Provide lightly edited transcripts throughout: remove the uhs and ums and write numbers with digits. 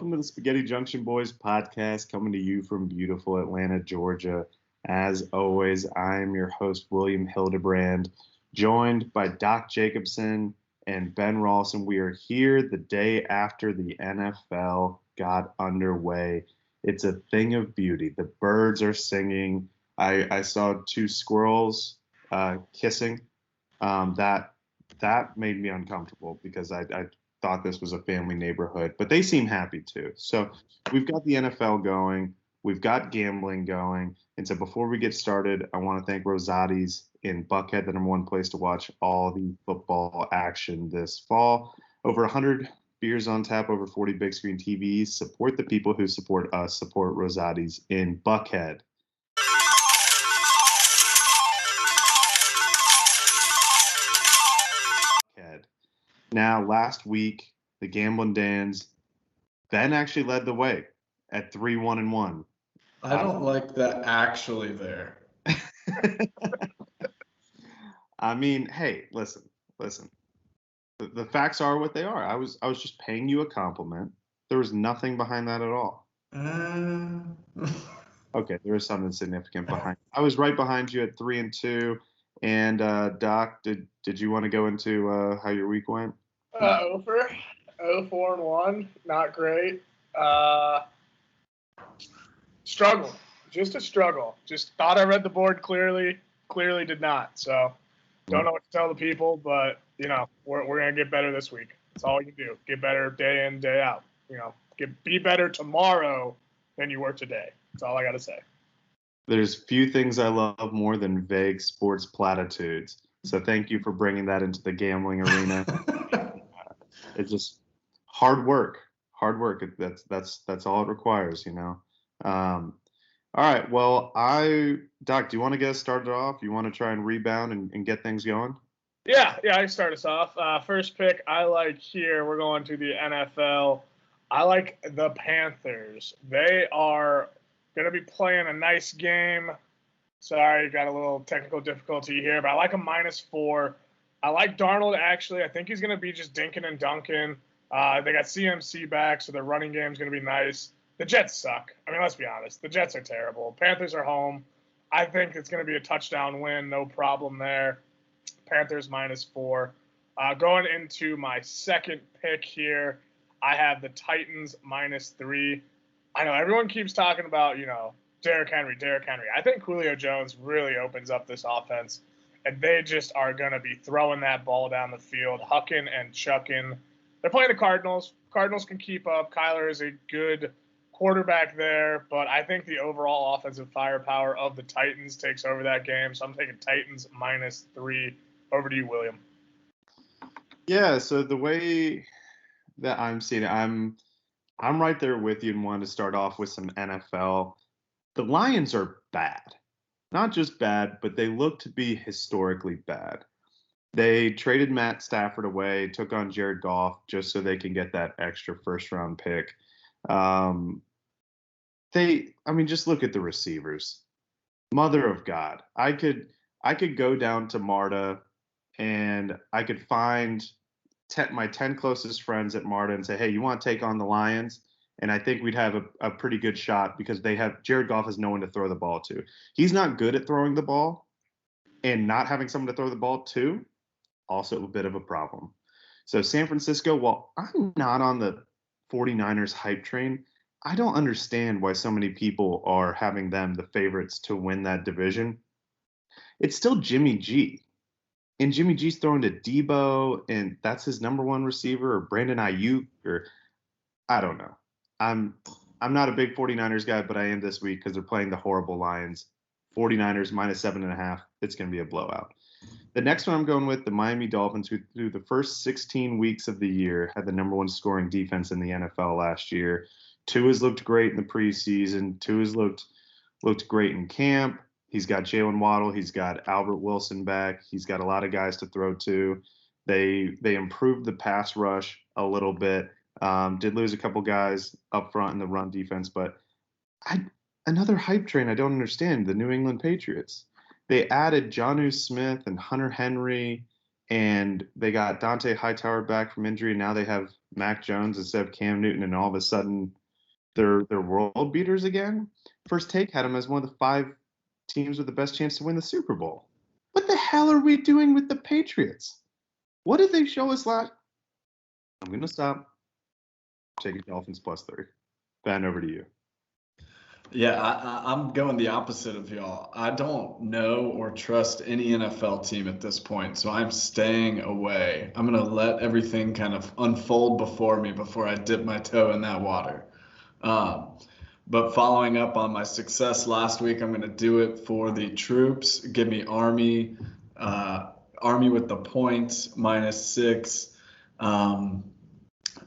welcome to the Spaghetti Junction Boys podcast, coming to you from beautiful Atlanta, Georgia. As always, I am your host, William Hildebrand, joined by Doc Jacobson and Ben Rawson. We are here the day after the NFL got underway. It's a thing of beauty. The birds are singing. I saw two squirrels kissing. That made me uncomfortable because I thought this was a family neighborhood, but they seem happy too. So we've got the NFL going, we've got gambling going. And so before we get started, I want to thank Rosati's in Buckhead, the #1 place to watch all the football action this fall. Over 100 beers on tap, over 40 big screen TVs. Support the people who support us. Support Rosati's in Buckhead. Now, last week, the Gambling Dans, Ben actually led the way at 3-1-1. I don't like that actually there. I mean, hey, listen. The facts are what they are. I was just paying you a compliment. There was nothing behind that at all. Okay, there was something significant behind. I was right behind you at 3-2. And Doc, did you want to go into how your week went? Over 0-4-1, not great. Struggle, just a struggle. Just thought I read the board clearly did not. So don't know what to tell the people, but we're gonna get better this week. That's all you can do. Get better day in, day out. Be better tomorrow than you were today. That's all I gotta say. There's few things I love more than vague sports platitudes. So thank you for bringing that into the gambling arena. It's just hard work. That's all it requires, All right. Well, Doc, do you want to get us started off? You want to try and rebound and get things going? Yeah, I can start us off. First pick I like here. We're going to the NFL. I like the Panthers. They are going to be playing a nice game. Sorry, got a little technical difficulty here, but I like a -4. I like Darnold, actually. I think he's going to be just dinking and dunking. They got CMC back, so their running game's going to be nice. The Jets suck. I mean, let's be honest. The Jets are terrible. Panthers are home. I think it's going to be a touchdown win. No problem there. Panthers -4. Going into my second pick here, I have the Titans -3. I know everyone keeps talking about, Derrick Henry. I think Julio Jones really opens up this offense, and they just are going to be throwing that ball down the field, hucking and chucking. They're playing the Cardinals. Cardinals can keep up. Kyler is a good quarterback there, but I think the overall offensive firepower of the Titans takes over that game, so I'm taking Titans -3. Over to you, William. Yeah, so the way that I'm seeing it, I'm right there with you and wanted to start off with some NFL. The Lions are bad. Not just bad, but they look to be historically bad. They traded Matt Stafford away, took on Jared Goff just so they can get that extra first-round pick. Just look at the receivers. Mother of God. I could go down to MARTA and I could find my 10 closest friends at MARTA and say, hey, you want to take on the Lions? And I think we'd have a pretty good shot because Jared Goff has no one to throw the ball to. He's not good at throwing the ball, and not having someone to throw the ball to, also a bit of a problem. So San Francisco, while I'm not on the 49ers hype train, I don't understand why so many people are having them the favorites to win that division. It's still Jimmy G. And Jimmy G's throwing to Debo, and that's his #1 receiver, or Brandon Ayuk, or I don't know. I'm not a big 49ers guy, but I am this week because they're playing the horrible Lions. 49ers -7.5. It's going to be a blowout. The next one I'm going with, the Miami Dolphins, who through the first 16 weeks of the year had the #1 scoring defense in the NFL last year. Tua's looked great in the preseason. Tua's looked great in camp. He's got Jalen Waddle. He's got Albert Wilson back. He's got a lot of guys to throw to. They improved the pass rush a little bit. Did lose a couple guys up front in the run defense, but another hype train I don't understand, the New England Patriots. They added Jonnu Smith and Hunter Henry and they got Dante Hightower back from injury. And now they have Mac Jones instead of Cam Newton, and all of a sudden they're world beaters again. First Take had them as one of the 5 teams with the best chance to win the Super Bowl. What the hell are we doing with the Patriots? What did they show us last? I'm going to stop. Taking Dolphins +3. Ben, over to you. Yeah, I'm going the opposite of y'all. I don't know or trust any NFL team at this point, so I'm staying away. I'm going to let everything kind of unfold before me before I dip my toe in that water. But following up on my success last week, I'm going to do it for the troops. Give me Army with the points, -6.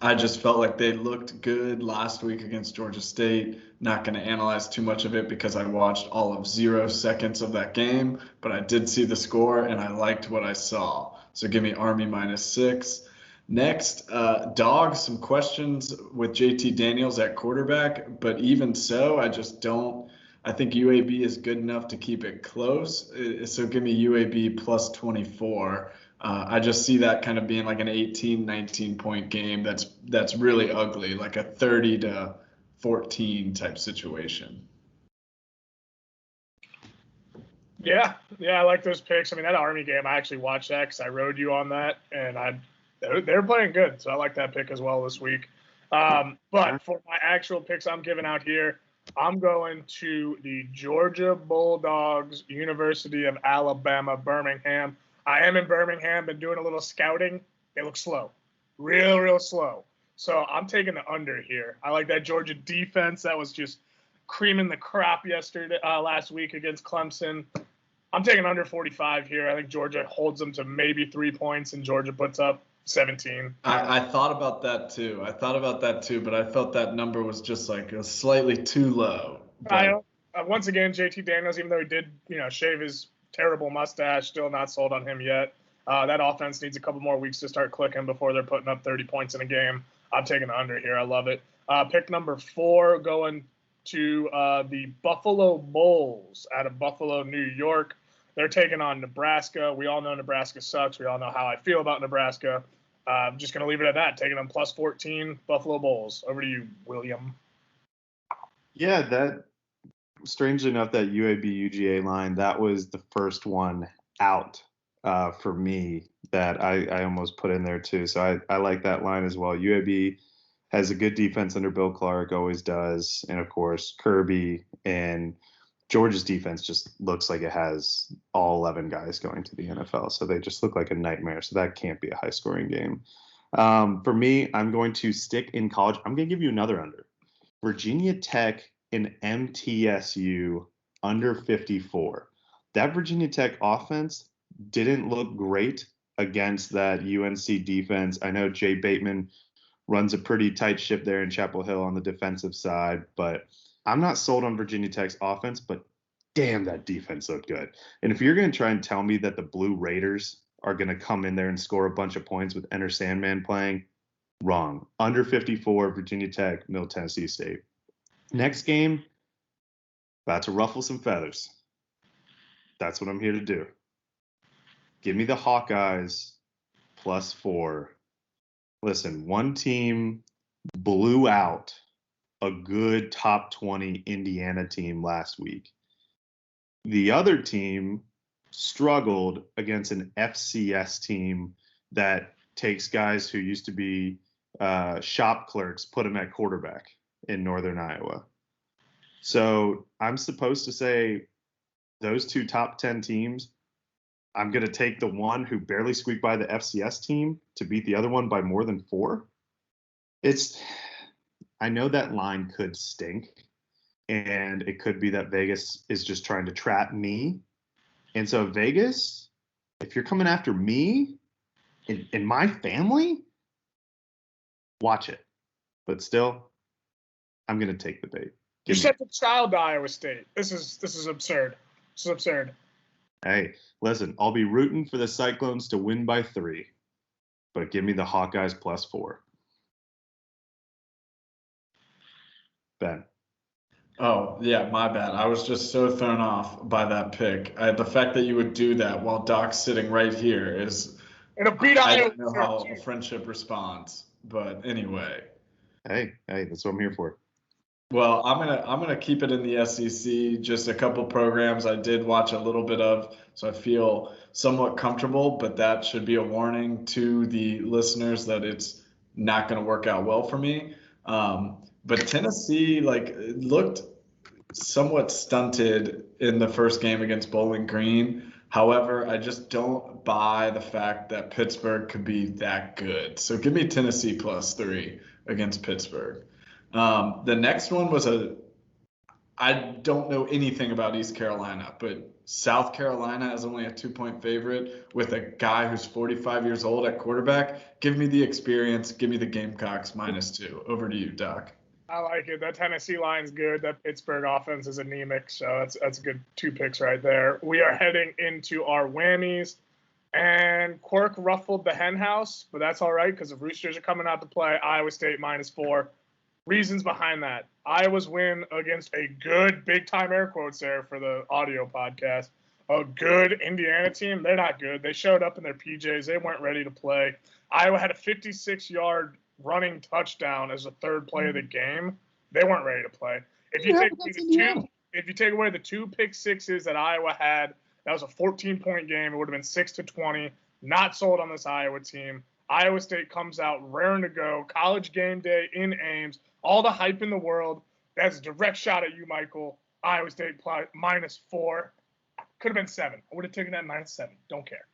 I just felt like they looked good last week against Georgia State. Not going to analyze too much of it because I watched all of 0 seconds of that game, but I did see the score and I liked what I saw. So give me Army -6. Next, Dogs, some questions with JT Daniels at quarterback, but even so, I think UAB is good enough to keep it close. So give me UAB +24. I just see that kind of being like an 18, 19-point game that's really ugly, like a 30-14 type situation. Yeah, I like those picks. I mean, that Army game, I actually watched that because I rode you on that, and they're playing good, so I like that pick as well this week. But for my actual picks I'm giving out here, I'm going to the Georgia Bulldogs, University of Alabama, Birmingham. I am in Birmingham, been doing a little scouting. They look slow, real slow. So I'm taking the under here. I like that Georgia defense that was just creaming the crap last week against Clemson. I'm taking under 45 here. I think Georgia holds them to maybe 3 points, and Georgia puts up 17. I thought about that too. But I felt that number was just like slightly too low. Once again, JT Daniels, even though he did, shave his terrible mustache, still not sold on him yet. That offense needs a couple more weeks to start clicking before they're putting up 30 points in a game. I'm taking the under here. I love it. Pick number 4 going to the Buffalo Bulls out of Buffalo, New York. They're taking on Nebraska. We all know Nebraska sucks. We all know how I feel about Nebraska. I'm just going to leave it at that. Taking them +14, Buffalo Bulls. Over to you, William. Yeah, that strangely enough, that UAB UGA line, that was the first one out for me that I almost put in there too. So I like that line as well. UAB has a good defense under Bill Clark, always does. And of course, Kirby and Georgia's defense just looks like it has all 11 guys going to the NFL. So they just look like a nightmare. So that can't be a high scoring game. For me, I'm going to stick in college. I'm going to give you another under. Virginia Tech and MTSU under 54. That Virginia Tech offense didn't look great against that UNC defense. I know Jay Bateman runs a pretty tight ship there in Chapel Hill on the defensive side, but I'm not sold on Virginia Tech's offense, but damn, that defense looked good. And if you're going to try and tell me that the Blue Raiders are going to come in there and score a bunch of points with Enter Sandman playing, wrong. Under 54, Virginia Tech, Middle Tennessee State. Next game, about to ruffle some feathers. That's what I'm here to do. Give me the Hawkeyes +4. Listen, one team blew out a good top 20 Indiana team last week. The other team struggled against an FCS team that takes guys who used to be shop clerks, put them at quarterback in Northern Iowa. So I'm supposed to say those two top 10 teams, I'm going to take the one who barely squeaked by the FCS team to beat the other one by more than 4. I know that line could stink, and it could be that Vegas is just trying to trap me. And so Vegas, if you're coming after me and my family, watch it. But still, I'm going to take the bait. You set the child to Iowa State. This is absurd. This is absurd. Hey, listen, I'll be rooting for the Cyclones to win by 3, but give me the Hawkeyes +4. Ben. Oh, yeah, my bad. I was just so thrown off by that pick. The fact that you would do that while Doc's sitting right here is And a beat I Iowa. don't know how a friendship responds, but anyway. Hey, that's what I'm here for. Well, I'm gonna keep it in the SEC. Just a couple programs I did watch a little bit of, so I feel somewhat comfortable. But that should be a warning to the listeners that it's not going to work out well for me. But Tennessee looked somewhat stunted in the first game against Bowling Green. However, I just don't buy the fact that Pittsburgh could be that good. So give me Tennessee +3 against Pittsburgh. The next one was I don't know anything about East Carolina, but South Carolina is only a 2-point favorite with a guy who's 45 years old at quarterback. Give me the experience. Give me the Gamecocks -2. Over to you, Doc. I like it. That Tennessee line's good. That Pittsburgh offense is anemic, so that's a good 2 picks right there. We are heading into our whammies, and Quirk ruffled the hen house, but that's all right because the Roosters are coming out to play Iowa State -4. Reasons behind that. Iowa's win against a good, big-time air quotes there for the audio podcast, a good Indiana team. They're not good. They showed up in their PJs. They weren't ready to play. Iowa had a 56-yard running touchdown as the third play of the game. They weren't ready to play. If you take away the 2 pick sixes that Iowa had, that was a 14-point game. It would have been 6-20. Not sold on this Iowa team. Iowa State comes out raring to go. College game day in Ames. All the hype in the world. That's a direct shot at you, Michael. Iowa State -4. Could have been 7. I would have taken that -7. Don't care.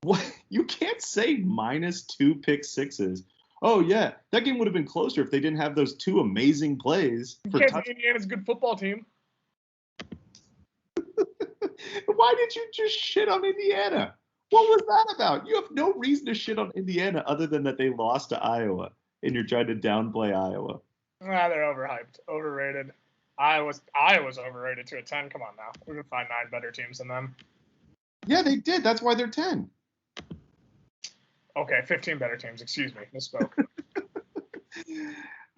What? You can't say -2 pick sixes. Oh, yeah. That game would have been closer if they didn't have those 2 amazing plays. Indiana's a good football team. Why did you just shit on Indiana? What was that about? You have no reason to shit on Indiana other than that they lost to Iowa, and you're trying to downplay Iowa. They're overhyped, overrated. Iowa's overrated to a 10. Come on now. We're going to find 9 better teams than them. Yeah, they did. That's why they're 10. Okay, 15 better teams. Excuse me. Misspoke.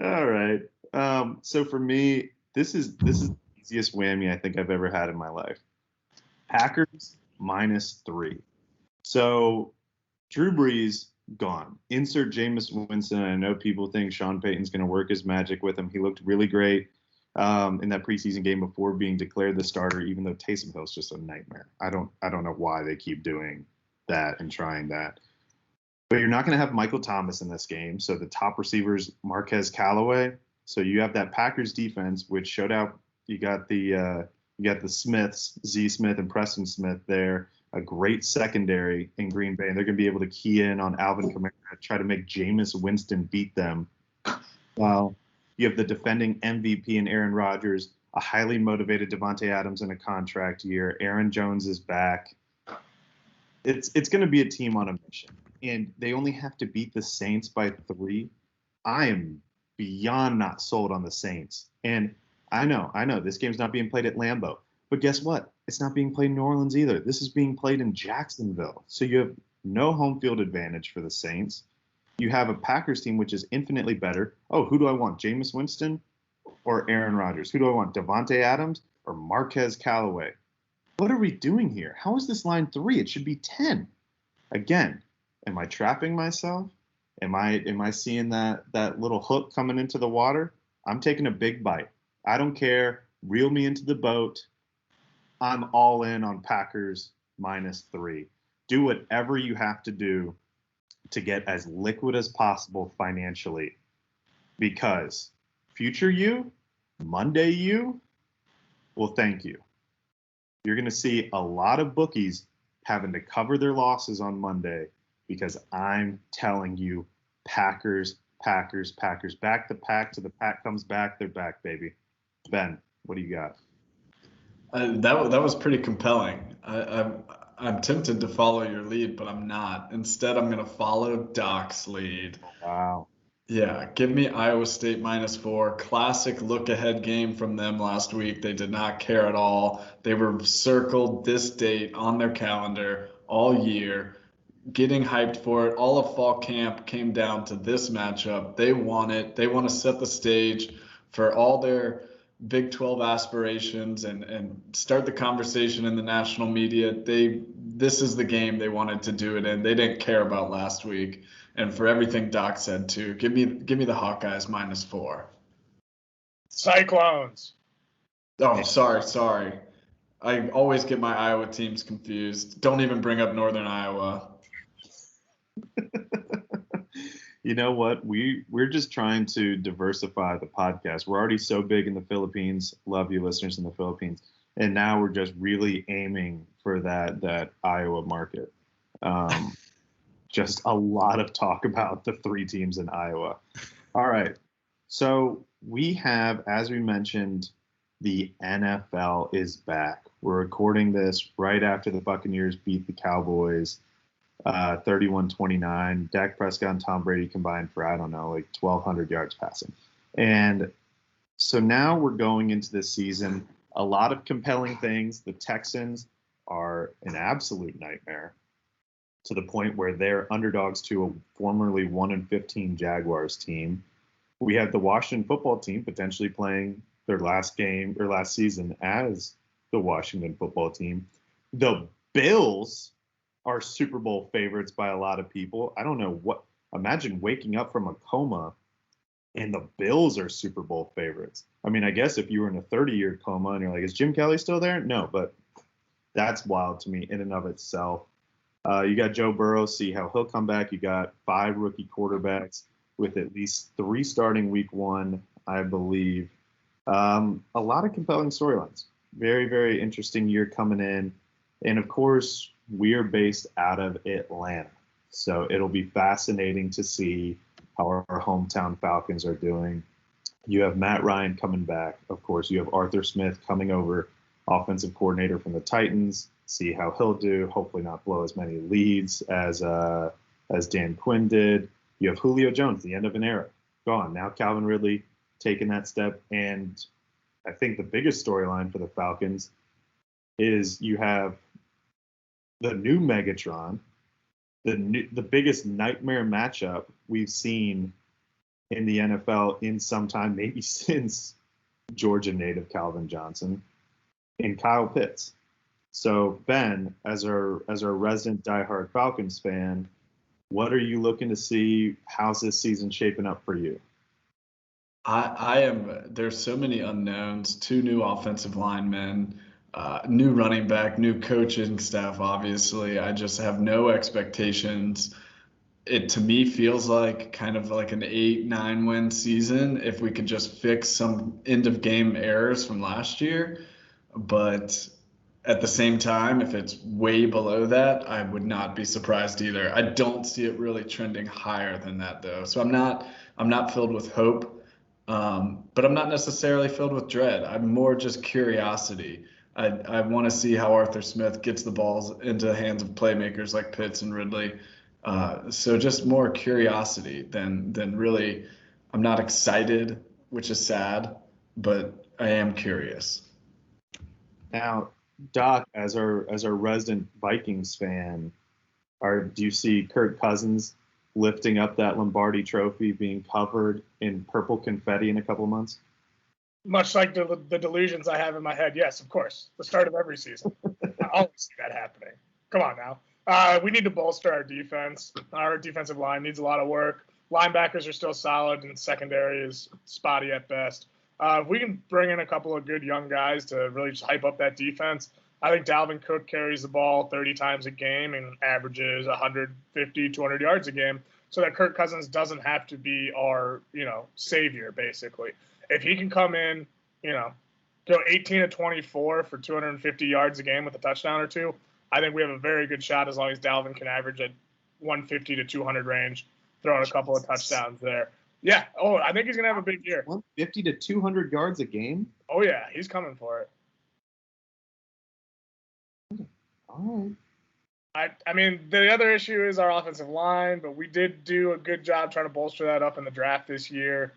All right. So for me, this is the easiest whammy I think I've ever had in my life. Packers -3. So Drew Brees gone. Insert Jameis Winston. I know people think Sean Payton's going to work his magic with him. He looked really great in that preseason game before being declared the starter, even though Taysom Hill's just a nightmare. I don't know why they keep doing that and trying that. But you're not going to have Michael Thomas in this game. So the top receivers, Marquez Callaway. So you have that Packers defense, which showed out. You got the Smiths, Z Smith and Preston Smith there. A great secondary in Green Bay, and they're going to be able to key in on Alvin Kamara, try to make Jameis Winston beat them. While you have the defending MVP in Aaron Rodgers, a highly motivated Devontae Adams in a contract year. Aaron Jones is back. It's going to be a team on a mission, and they only have to beat the Saints by 3. I am beyond not sold on the Saints, and I know this game's not being played at Lambeau. But guess what? It's not being played in New Orleans either. This is being played in Jacksonville. So you have no home field advantage for the Saints. You have a Packers team which is infinitely better. Oh, who do I want? Jameis Winston or Aaron Rodgers? Who do I want? Devontae Adams or Marquez Callaway? What are we doing here? How is this line 3? It should be 10. Again, am I trapping myself? Am I seeing that little hook coming into the water? I'm taking a big bite. I don't care. Reel me into the boat. I'm all in on Packers -3. Do whatever you have to do to get as liquid as possible financially, because future you, Monday you, well, thank you. You're going to see a lot of bookies having to cover their losses on Monday because I'm telling you, Packers, back the pack till the pack comes back. They're back, baby. Ben, what do you got? That was pretty compelling. I'm tempted to follow your lead, but I'm not. Instead, I'm going to follow Doc's lead. Wow. Yeah, give me Iowa State -4. Classic look-ahead game from them last week. They did not care at all. They were circled this date on their calendar all year, getting hyped for it. All of fall camp came down to this matchup. They want it. They want to set the stage for all their Big 12 aspirations and start the conversation in the national media. This is the game they wanted to do it in. They didn't care about last week. And for everything Doc said too, give me the Hawkeyes -4. Cyclones. Oh, sorry. I always get my Iowa teams confused. Don't even bring up Northern Iowa. You know what? We're just trying to diversify the podcast. We're already so big in the Philippines. Love you, listeners in the Philippines. And now we're just really aiming for that Iowa market. Just a lot of talk about the 3 teams in Iowa. All right. So we have, as we mentioned, the NFL is back. We're recording this right after the Buccaneers beat the Cowboys 31-29. Dak Prescott and Tom Brady combined for, 1,200 yards passing. And so now we're going into this season. A lot of compelling things. The Texans are an absolute nightmare to the point where they're underdogs to a formerly 1-15 Jaguars team. We have the Washington football team potentially playing their last game or last season as the Washington football team. The Bills are Super Bowl favorites by a lot of people. I don't know what. Imagine waking up from a coma and the Bills are Super Bowl favorites. I mean, I guess if you were in a 30-year coma and you're like, is Jim Kelly still there? No, but that's wild to me in and of itself. You got Joe Burrow, see how he'll come back. You got 5 rookie quarterbacks with at least 3 starting week 1, I believe. A lot of compelling storylines. Very, very interesting year coming in. And, of course, we are based out of Atlanta. So it'll be fascinating to see how our hometown Falcons are doing. You have Matt Ryan coming back. Of course, you have Arthur Smith coming over, offensive coordinator from the Titans. See how he'll do. Hopefully not blow as many leads as Dan Quinn did. You have Julio Jones, the end of an era. Gone. Now Calvin Ridley taking that step. And I think the biggest storyline for the Falcons is you have the new Megatron, the biggest nightmare matchup we've seen in the NFL in some time, maybe since Georgia native Calvin Johnson, and Kyle Pitts. So Ben, as our resident diehard Falcons fan, what are you looking to see? How's this season shaping up for you? I am. There's so many unknowns. 2 new offensive linemen, new running back, new coaching staff. Obviously, I just have no expectations. It to me feels like kind of like an 8-9 win season if we could just fix some end of game errors from last year. But at the same time, if it's way below that, I would not be surprised either. I don't see it really trending higher than that though. So I'm not filled with hope. But I'm not necessarily filled with dread. I'm more just curiosity. I want to see how Arthur Smith gets the balls into the hands of playmakers like Pitts and Ridley. So just more curiosity than really. I'm not excited, which is sad, but I am curious. Now, Doc, as our resident Vikings fan, do you see Kirk Cousins lifting up that Lombardi trophy being covered in purple confetti in a couple months? Much like the delusions I have in my head, yes, of course. The start of every season. I always see that happening. Come on now. We need to bolster our defense. Our defensive line needs a lot of work. Linebackers are still solid, and secondary is spotty at best. If we can bring in a couple of good young guys to really just hype up that defense, I think Dalvin Cook carries the ball 30 times a game and averages 150, 200 yards a game, so that Kirk Cousins doesn't have to be our, savior, basically. If he can come in, go 18 to 24 for 250 yards a game with a touchdown or 2, I think we have a very good shot as long as Dalvin can average at 150 to 200 range, throwing a couple of touchdowns there. Yeah. Oh, I think he's going to have a big year. 150 to 200 yards a game? Oh, yeah. He's coming for it. All right. I mean, the other issue is our offensive line, but we did do a good job trying to bolster that up in the draft this year.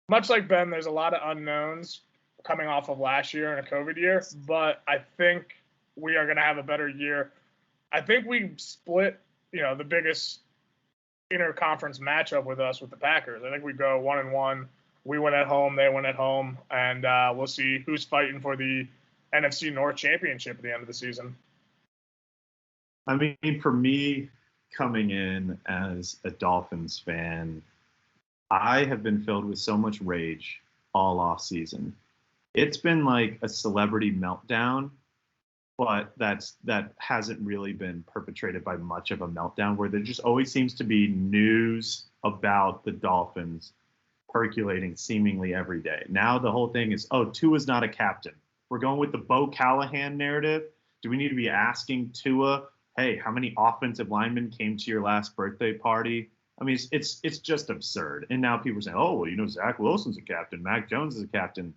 Much like Ben, there's a lot of unknowns coming off of last year and a COVID year, but I think we are going to have a better year. I think we split, the biggest interconference matchup with the Packers. I think we go 1-1. We win at home, they win at home, and we'll see who's fighting for the NFC North Championship at the end of the season. I mean, for me, coming in as a Dolphins fan, I have been filled with so much rage all off season. It's been like a celebrity meltdown, but that hasn't really been perpetrated by much of a meltdown, where there just always seems to be news about the Dolphins percolating seemingly every day. Now the whole thing is, oh, Tua's not a captain. We're going with the Bo Callahan narrative. Do we need to be asking Tua, hey, how many offensive linemen came to your last birthday party? I mean, it's just absurd. And now people are saying, oh, well, Zach Wilson's a captain. Mac Jones is a captain.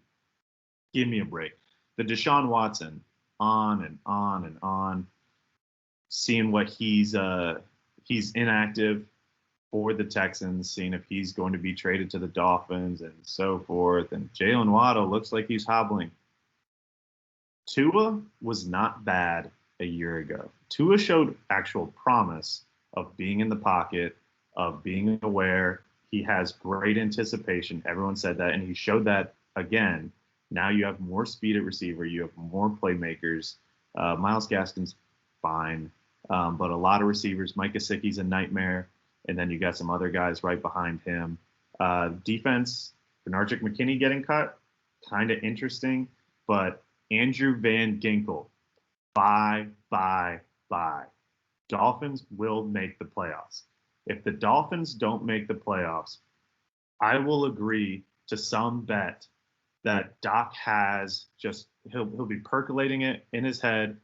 Give me a break. The Deshaun Watson, on and on and on, seeing what he's inactive for the Texans, seeing if he's going to be traded to the Dolphins and so forth. And Jalen Waddle looks like he's hobbling. Tua was not bad a year ago. Tua showed actual promise of being in the pocket, of being aware. He has great anticipation. Everyone said that, and he showed that again. Now you have more speed at receiver. You have more playmakers. Myles Gaskin's fine, but a lot of receivers. Mike Gesicki's a nightmare, and then you got some other guys right behind him. Defense, Bernard McKinney getting cut, kind of interesting, but Andrew Van Ginkel, bye. Dolphins will make the playoffs. If the Dolphins don't make the playoffs, I will agree to some bet that Doc has he'll be percolating it in his head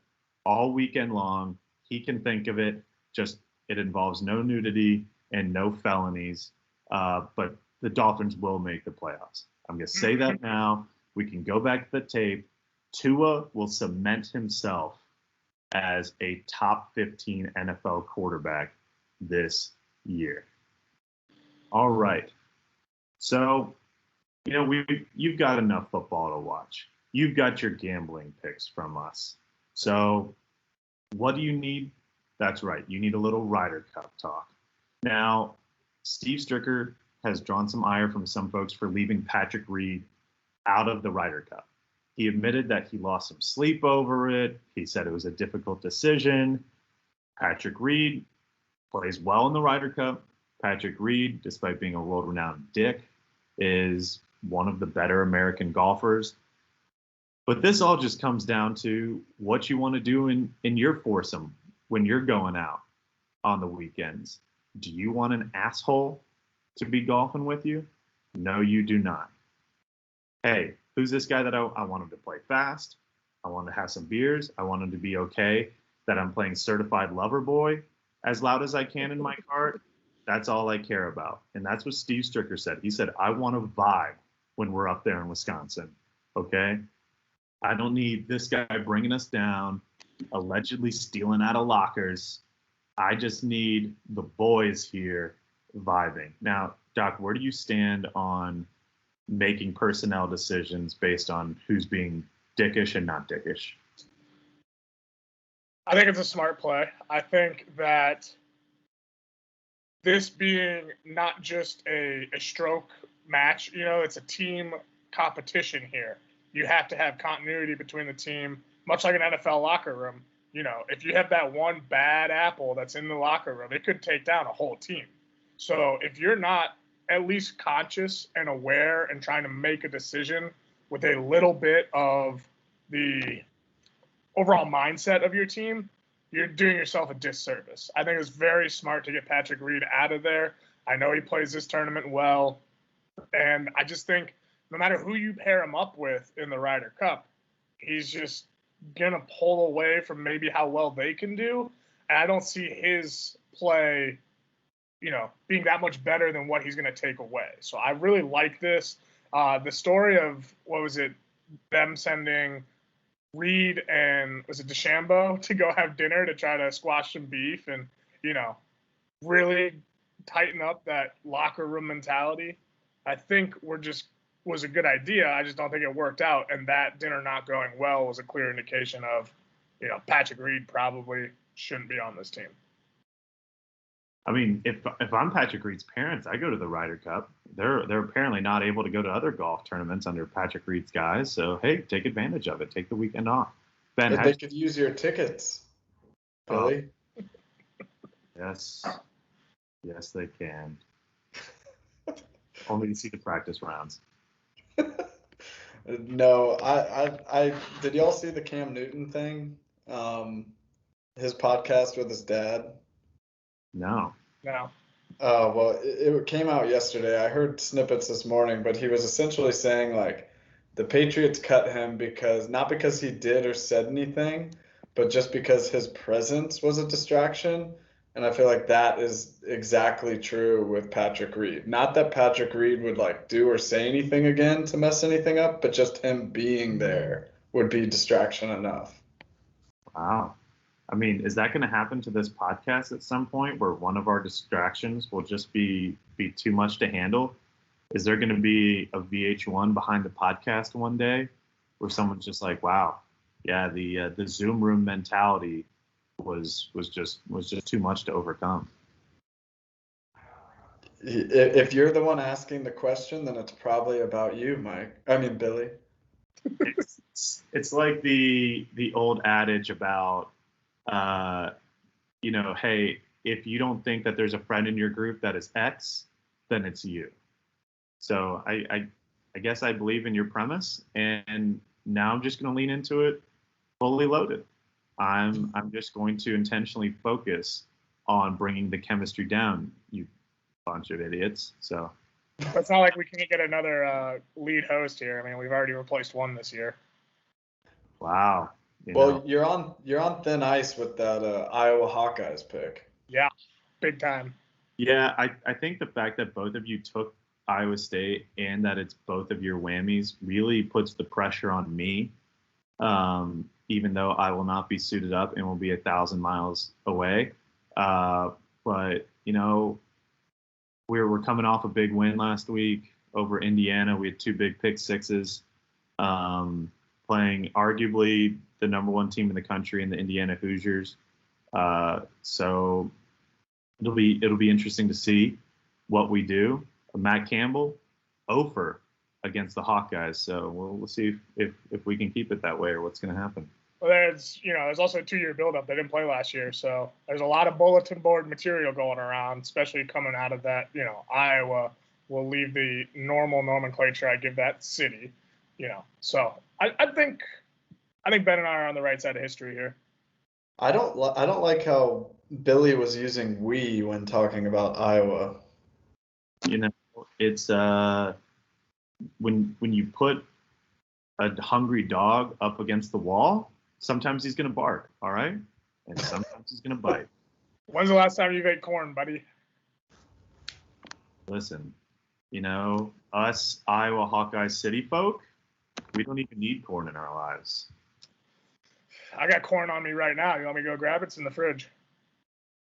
all weekend long. He can think of it. Just it involves no nudity and no felonies. But the Dolphins will make the playoffs. I'm going to say that now. We can go back to the tape. Tua will cement himself as a top 15 NFL quarterback this year. All right. So, you've got enough football to watch. You've got your gambling picks from us. So, what do you need? That's right. You need a little Ryder Cup talk. Now, Steve Stricker has drawn some ire from some folks for leaving Patrick Reed out of the Ryder Cup. He admitted that he lost some sleep over it. He said it was a difficult decision. Patrick Reed plays well in the Ryder Cup. Patrick Reed, despite being a world-renowned dick, is one of the better American golfers. But this all just comes down to what you want to do in your foursome when you're going out on the weekends. Do you want an asshole to be golfing with you? No, you do not. Hey, who's this guy that I want him to play fast? I want to have some beers. I want him to be okay that I'm playing Certified Lover Boy as loud as I can in my cart. That's all I care about. And that's what Steve Stricker said. He said, I want to vibe when we're up there in Wisconsin. Okay? I don't need this guy bringing us down, allegedly stealing out of lockers. I just need the boys here vibing. Now, Doc, where do you stand on making personnel decisions based on who's being dickish and not dickish? I think it's a smart play. I think that this being not just a stroke match, it's a team competition here. You have to have continuity between the team, much like an NFL locker room. If you have that one bad apple that's in the locker room, it could take down a whole team. So if you're not at least conscious and aware and trying to make a decision with a little bit of the overall mindset of your team, you're doing yourself a disservice. I think it's very smart to get Patrick Reed out of there. I know he plays this tournament well. And I just think no matter who you pair him up with in the Ryder Cup, he's just going to pull away from maybe how well they can do. And I don't see his play, being that much better than what he's going to take away. So I really like this. The story of, them sending Reed and was it DeChambeau to go have dinner to try to squash some beef and, really tighten up that locker room mentality. I think was a good idea. I just don't think it worked out. And that dinner not going well was a clear indication of, Patrick Reed probably shouldn't be on this team. I mean, if I'm Patrick Reed's parents, I go to the Ryder Cup. They're apparently not able to go to other golf tournaments under Patrick Reed's guys. So hey, take advantage of it. Take the weekend off. Ben, But they could use your tickets, Billy. Yes, they can. Only to see the practice rounds. No, I did y'all see the Cam Newton thing? His podcast with his dad? No. Oh, well, it came out yesterday. I heard snippets this morning, but he was essentially saying like the Patriots cut him not because he did or said anything, but just because his presence was a distraction. And I feel like that is exactly true with Patrick Reed. Not that Patrick Reed would like do or say anything again to mess anything up, but just him being there would be distraction enough. Wow. I mean, is that going to happen to this podcast at some point where one of our distractions will just be too much to handle? Is there going to be a VH1 behind the podcast one day where someone's just like, wow, yeah, the Zoom room mentality was just too much to overcome? If you're the one asking the question, then it's probably about you, Billy. It's like the old adage about, hey, if you don't think that there's a friend in your group that is X, then it's you. So I guess I believe in your premise, and now I'm just going to lean into it fully loaded. I'm just going to intentionally focus on bringing the chemistry down, you bunch of idiots. So it's not like we can't get another lead host here. I mean, we've already replaced one this year. Wow. You're on thin ice with that Iowa Hawkeyes pick. Yeah, big time. Yeah, I think the fact that both of you took Iowa State and that it's both of your whammies really puts the pressure on me. Even though I will not be suited up and will be 1,000 miles away. But, we're coming off a big win last week over Indiana. We had 2 big pick sixes, playing arguably the number 1 team in the country in the Indiana Hoosiers. So it'll be interesting to see what we do. Matt Campbell, 0 against the Hawkeyes. So we'll see if we can keep it that way or what's going to happen. Well, there's also a 2-year buildup. They didn't play last year, so there's a lot of bulletin board material going around, especially coming out of that. Iowa will leave the normal nomenclature I give that city. So I think Ben and I are on the right side of history here. I don't like how Billy was using "we" when talking about Iowa. It's when you put a hungry dog up against the wall, sometimes he's going to bark, all right? And sometimes he's going to bite. When's the last time you've ate corn, buddy? Listen, us Iowa Hawkeye City folk, we don't even need corn in our lives. I got corn on me right now. You want me to go grab it? It's in the fridge.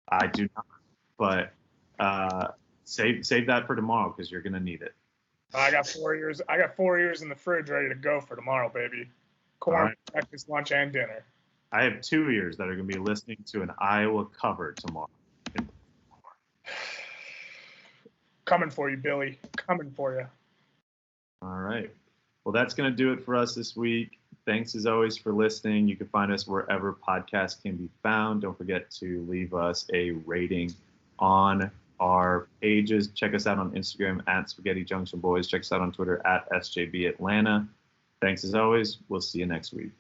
I do not, but save that for tomorrow because you're going to need it. I got 4 years. I got 4 years in the fridge ready to go for tomorrow, baby. Corn, right. Breakfast, lunch, and dinner. I have 2 years that are going to be listening to an Iowa cover tomorrow. Coming for you, Billy. Coming for you. All right. Well, that's going to do it for us this week. Thanks, as always, for listening. You can find us wherever podcasts can be found. Don't forget to leave us a rating on our pages. Check us out on Instagram at Spaghetti Junction Boys. Check us out on Twitter at SJB Atlanta. Thanks, as always. We'll see you next week.